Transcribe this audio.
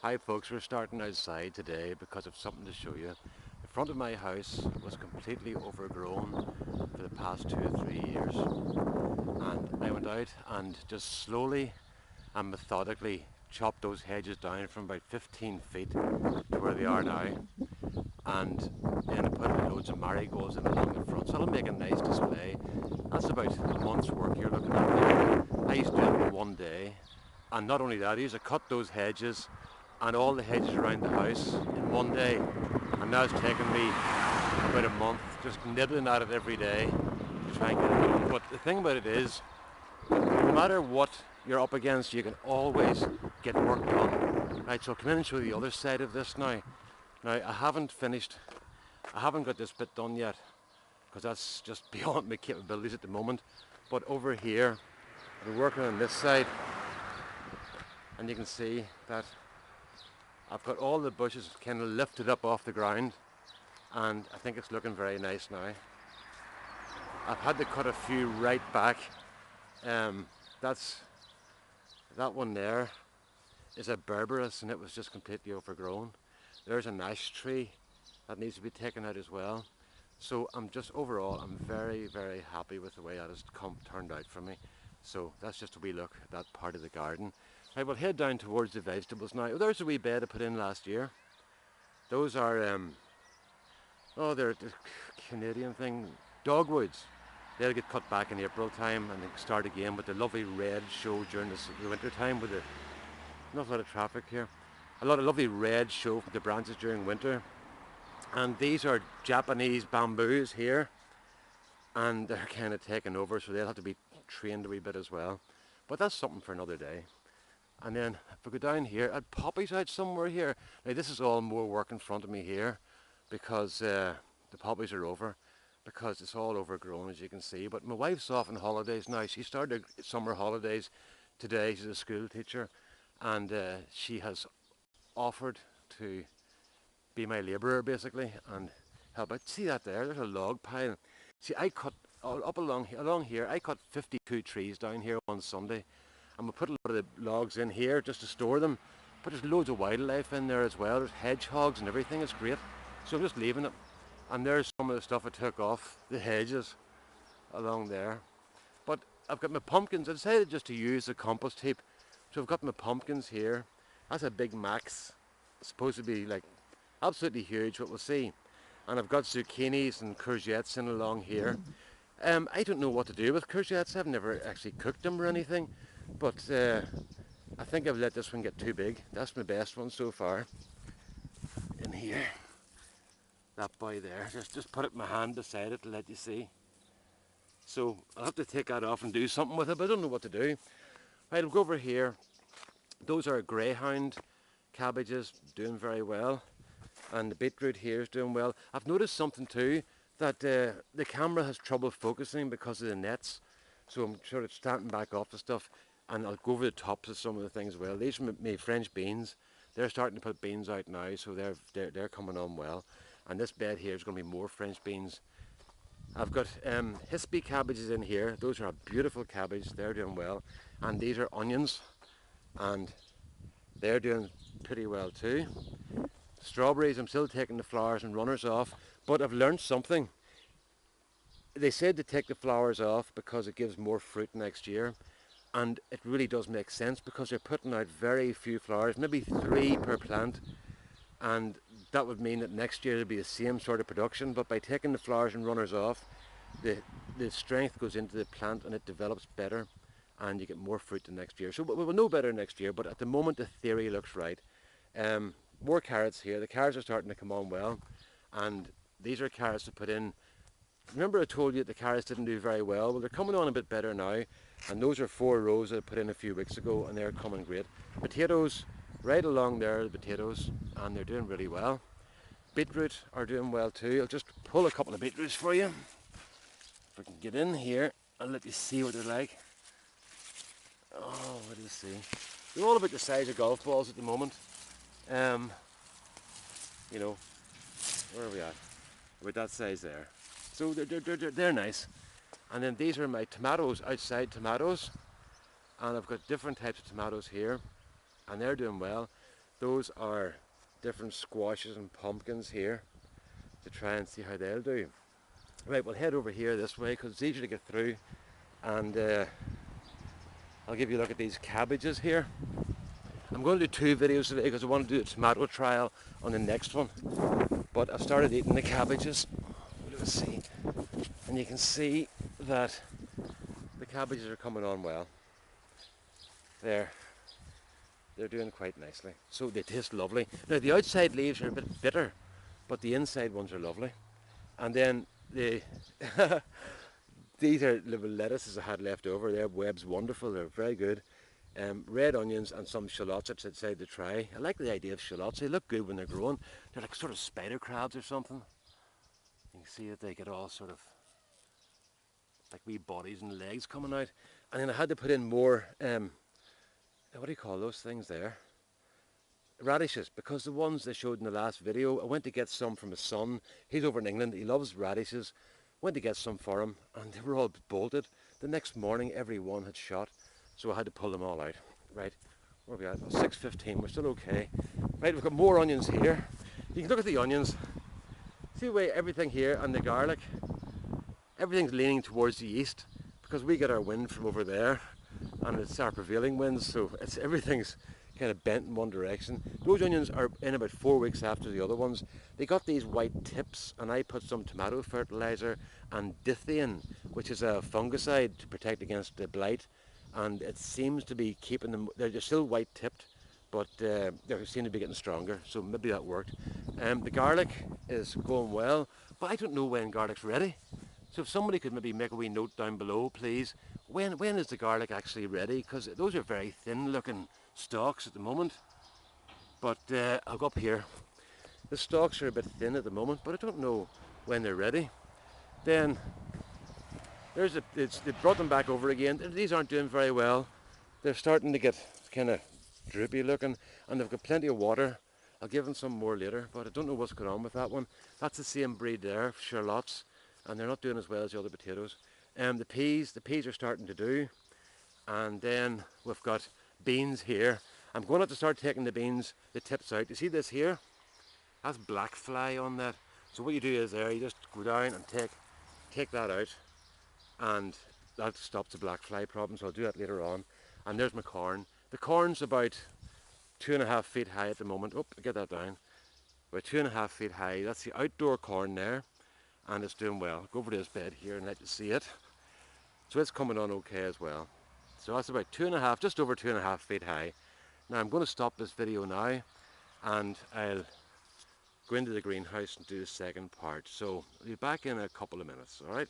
Hi folks, we're starting outside today because I've something to show you. The front of my house was completely overgrown for the past 2 or 3 years, and I went out and just slowly and methodically chopped those hedges down from about 15 feet to where they are now, and then I put loads of marigolds in along the front, so it'll make a nice display. That's about a month's work you're looking at there. I used to do it in one day, and not only that, I used to cut those hedges and all the hedges around the house in one day, and now it's taken me about a month just nibbling at it every day to try and get it done. But the thing about it is, no matter what you're up against, you can always get work done. Right, so I'll come in and show you the other side of this now. Now I haven't got this bit done yet because that's just beyond my capabilities at the moment. But over here, we're working on this side, and you can see that I've got all the bushes kind of lifted up off the ground, and I think it's looking very nice now. I've had to cut a few right back. That one there is a berberis, and it was just completely overgrown. There's an ash tree that needs to be taken out as well. So I'm very, very happy with the way that has turned out for me. So that's just a wee look at that part of the garden. I will head down towards the vegetables now. Oh, there's a wee bed I put in last year. Those are, they're the Canadian thing, dogwoods. They'll get cut back in April time and start again with the lovely red show during the winter time with not a lot of traffic here. A lot of lovely red show from the branches during winter. And these are Japanese bamboos here, and they're kind of taken over, so they'll have to be trained a wee bit as well. But that's something for another day. And then if we go down here, I'd poppies out somewhere here. Now this is all more work in front of me here because the poppies are over, because it's all overgrown as you can see. But my wife's off on holidays now. She started summer holidays today. She's a school teacher, and she has offered to be my labourer basically and help out. See that there? There's a log pile. See, I cut along here. I cut 52 trees down here one Sunday. And we put a lot of the logs in here just to store them. But there's loads of wildlife in there as well. There's hedgehogs and everything. It's great. So I'm just leaving it. And there's some of the stuff I took off the hedges along there. But I've got my pumpkins. I decided just to use the compost heap. So I've got my pumpkins here. That's a big max. It's supposed to be like absolutely huge, but we'll see. And I've got zucchinis and courgettes in along here. I don't know what to do with courgettes. I've never actually cooked them or anything. But I think I've let this one get too big. That's my best one so far. In here. That boy there. Just put it in my hand beside it to let you see. So I'll have to take that off and do something with it, but I don't know what to do. Right, I'll go over here. Those are greyhound cabbages, doing very well. And the beetroot here is doing well. I've noticed something too, that the camera has trouble focusing because of the nets. So I'm sort of standing back off the stuff, and I'll go over the tops of some of the things as well. These are my French beans. They're starting to put beans out now, so they're coming on well. And this bed here is going to be more French beans. I've got hispy cabbages in here. Those are a beautiful cabbage. They're doing well. And these are onions, and they're doing pretty well too. Strawberries, I'm still taking the flowers and runners off, but I've learned something. They said to take the flowers off because it gives more fruit next year. And it really does make sense because they're putting out very few flowers, maybe 3 per plant, and that would mean that next year it'll be the same sort of production. But by taking the flowers and runners off, the strength goes into the plant and it develops better, and you get more fruit the next year. So we'll know better next year, but at the moment the theory looks right. More carrots here. The carrots are starting to come on well, and these are carrots to put in. Remember I told you that the carrots didn't do very well? Well, they're coming on a bit better now, and those are 4 rows that I put in a few weeks ago, and they're coming great. Potatoes, right along there, the potatoes, and they're doing really well. Beetroot are doing well too. I'll just pull a couple of beetroots for you. If I can get in here, I'll let you see what they're like. Oh, what do you see? They're all about the size of golf balls at the moment. You know, where are we at? About that size there. So they're nice. And then these are my tomatoes, outside tomatoes. And I've got different types of tomatoes here, and they're doing well. Those are different squashes and pumpkins here to try and see how they'll do. Right, we'll head over here this way because it's easier to get through, and I'll give you a look at these cabbages here. I'm going to do 2 videos today because I want to do a tomato trial on the next one. But I've started eating the cabbages. Let's see. And you can see that the cabbages are coming on well. They're doing quite nicely. So they taste lovely. Now the outside leaves are a bit bitter, but the inside ones are lovely. And then the these are little lettuces I had left over. Their web's wonderful. They're very good. Red onions and some shallots I decided to try. I like the idea of shallots. They look good when they're growing. They're like sort of spider crabs or something. You can see that they get all sort of like wee bodies and legs coming out. And then I had to put in more, what do you call those things there? Radishes, because the ones they showed in the last video, I went to get some from his son. He's over in England. He loves radishes. Went to get some for him, and they were all bolted. The next morning, every one had shot. So I had to pull them all out. Right, where are we at? 6:15, we're still okay. Right, we've got more onions here. You can look at the onions. See the way everything here and the garlic, everything's leaning towards the east because we get our wind from over there and it's our prevailing winds, so everything's kind of bent in one direction. Those onions are in about 4 weeks after the other ones. They got these white tips, and I put some tomato fertilizer and dithion, which is a fungicide to protect against the blight. And it seems to be keeping them, they're still white tipped, but they seem to be getting stronger, so maybe that worked. The garlic is going well, but I don't know when garlic's ready. So if somebody could maybe make a wee note down below, please, when is the garlic actually ready? Because those are very thin looking stalks at the moment. But I'll go up here. The stalks are a bit thin at the moment, but I don't know when they're ready. Then they brought them back over again. These aren't doing very well. They're starting to get kind of droopy looking, and they've got plenty of water. I'll give them some more later, but I don't know what's going on with that one. That's the same breed there, Charlottes, and they're not doing as well as the other potatoes. The peas are starting to do, and then we've got beans here. I'm going to have to start taking the tips out. You see this here? That's black fly on that. So what you do is you just go down and take that out, and that stops the black fly problem, so I'll do that later on. And there's my corn. The corn's about 2.5 feet high at the moment. Oh, get that down. About 2.5 feet high. That's the outdoor corn there, and it's doing well. Go over to this bed here and let you see it. So it's coming on okay as well. So that's about 2.5, just over 2.5 feet high. Now I'm going to stop this video now, and I'll go into the greenhouse and do the second part. So I'll be back in a couple of minutes, alright?